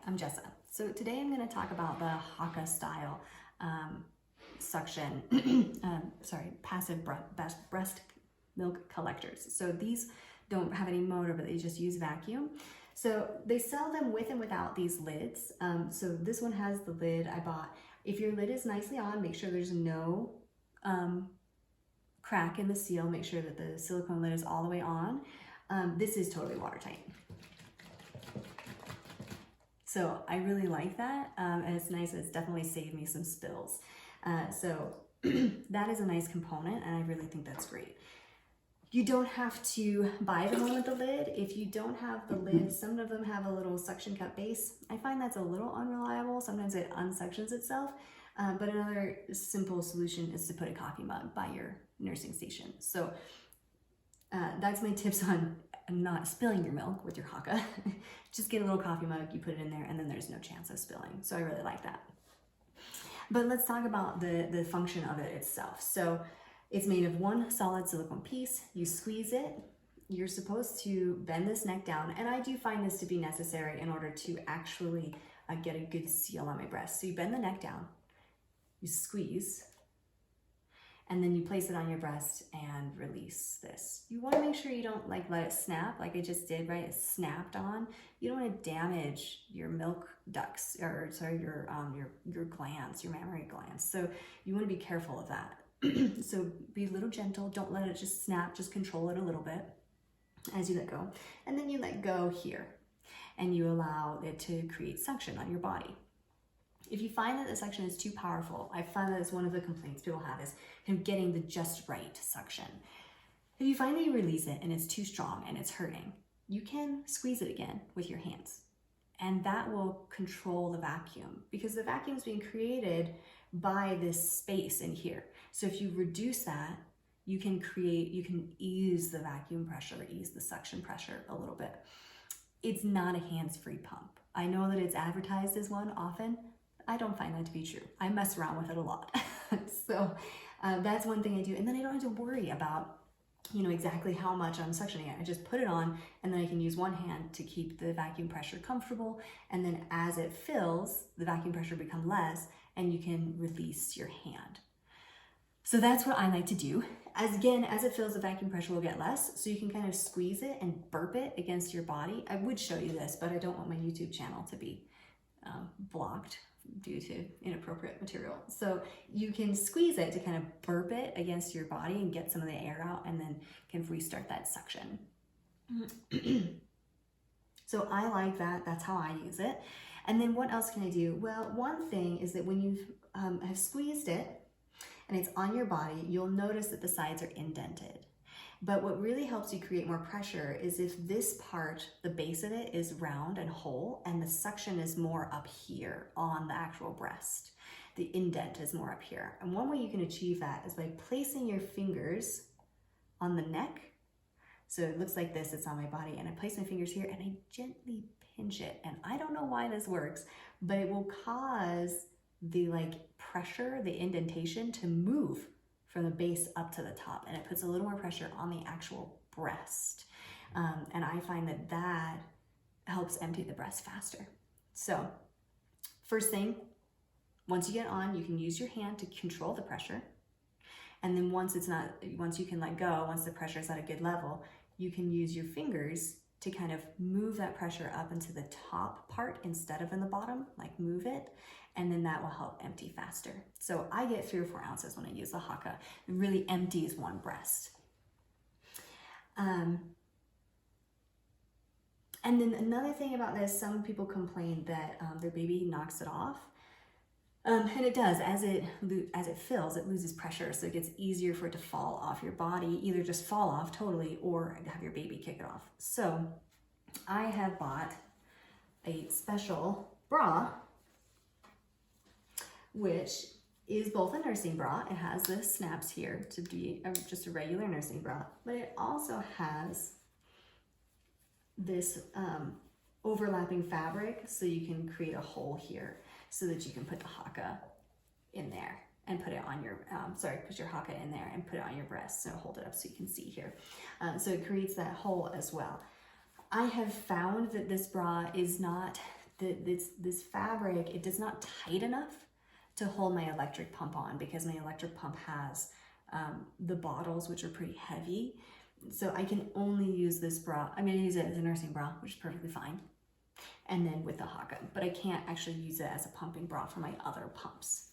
I'm Jessa. So today I'm going to talk about the Haakaa style suction, passive breast milk collectors. So these don't have any motor, but they just use vacuum. So they sell them with and without these lids. So this one has the lid I bought. If your lid is nicely on, make sure there's no crack in the seal. Make sure that the silicone lid is all the way on. This is totally watertight. So I really like that, and it's nice. It's definitely saved me some spills. So that is a nice component, and I really think that's great. You don't have to buy the one with the lid. If you don't have the lid, some of them have a little suction cup base. I find that's a little unreliable. Sometimes it unsuctions itself, but another simple solution is to put a coffee mug by your nursing station. So that's my tips on not spilling your milk with your Haakaa. Just get a little coffee mug, you put it in there, and then there's no chance of spilling. So I really like that. But let's talk about the function of it itself. So it's made of one solid silicone piece. You squeeze it. You're supposed to bend this neck down, and I do find this to be necessary in order to actually get a good seal on my breast. So you bend the neck down, you squeeze, and then you place it on your breast and release this. You want to make sure you don't let it snap like I just did, right? It snapped on. You don't want to damage your milk ducts, or sorry, your glands, your mammary glands. So you want to be careful of that. So be a little gentle. Don't let it just snap. Just control it a little bit as you let go. And then you let go here, and you allow it to create suction on your body. If you find that the suction is too powerful, I find that it's one of the complaints people have is kind of getting the just right suction. If you find that you release it and it's too strong and it's hurting, you can squeeze it again with your hands. And that will control the vacuum, because the vacuum is being created by this space in here. So if you reduce that, you can ease the vacuum pressure, ease the suction pressure a little bit. It's not a hands-free pump. I know that it's advertised as one often. I don't find that to be true. I mess around with it a lot. So that's one thing I do. And then I don't have to worry about, exactly how much I'm suctioning it. I just put it on, and then I can use one hand to keep the vacuum pressure comfortable. And then as it fills, the vacuum pressure becomes less, and you can release your hand. So that's what I like to do. As it fills, the vacuum pressure will get less, so you can kind of squeeze it and burp it against your body. I would show you this, but I don't want my YouTube channel to be blocked due to inappropriate material. So you can squeeze it to kind of burp it against your body and get some of the air out, and then can restart that suction. So I like that. That's how I use it. And then what else can I do? Well, one thing is that when you have squeezed it and it's on your body, you'll notice that the sides are indented. But what really helps you create more pressure is if this part, the base of it, is round and whole, and the suction is more up here on the actual breast. The indent is more up here. And one way you can achieve that is by placing your fingers on the neck. So it looks like this, it's on my body, and I place my fingers here and I gently pinch it. And I don't know why this works, but it will cause the pressure, the indentation, to move from the base up to the top, and it puts a little more pressure on the actual breast. And I find that that helps empty the breast faster. So first thing, once you get on, you can use your hand to control the pressure. And then once you can let go, once the pressure is at a good level, you can use your fingers to kind of move that pressure up into the top part instead of in the bottom, move it, and then that will help empty faster. So I get 3 or 4 ounces when I use the Haakaa. It really empties one breast. And then another thing about this, some people complain that their baby knocks it off. And it does. As it fills, it loses pressure, so it gets easier for it to fall off your body, either just fall off totally or have your baby kick it off. So I have bought a special bra, which is both a nursing bra. It has the snaps here to be just a regular nursing bra, but it also has this overlapping fabric, so you can create a hole here so that you can put the Haakaa in there and put it on your, put your Haakaa in there and put it on your breast. So hold it up so you can see here. So it creates that hole as well. I have found that this bra is not this fabric, it does not tight enough to hold my electric pump on, because my electric pump has the bottles, which are pretty heavy. So I can only use this bra. I mean, I use it as a nursing bra, which is perfectly fine, and then with the Haakaa, but I can't actually use it as a pumping bra for my other pumps.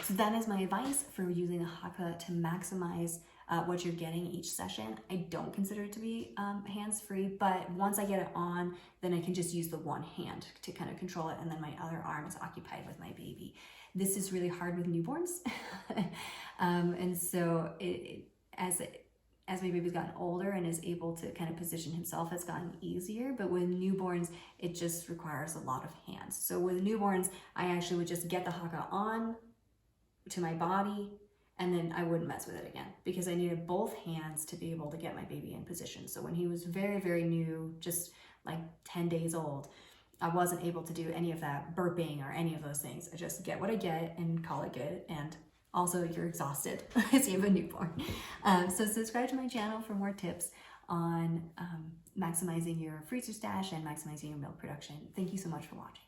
So that is my advice for using a Haakaa to maximize what you're getting each session. I don't consider it to be hands-free, but once I get it on, then I can just use the one hand to kind of control it, and then my other arm is occupied with my baby. This is really hard with newborns. And so as my baby's gotten older and is able to kind of position himself, it's gotten easier. But with newborns, it just requires a lot of hands. So with newborns, I actually would just get the Haakaa on to my body, and then I wouldn't mess with it again, because I needed both hands to be able to get my baby in position. So when he was very, very new, just like 10 days old, I wasn't able to do any of that burping or any of those things. I just get what I get and call it good. And also, you're exhausted as you have a newborn. So subscribe to my channel for more tips on maximizing your freezer stash and maximizing your milk production. Thank you so much for watching.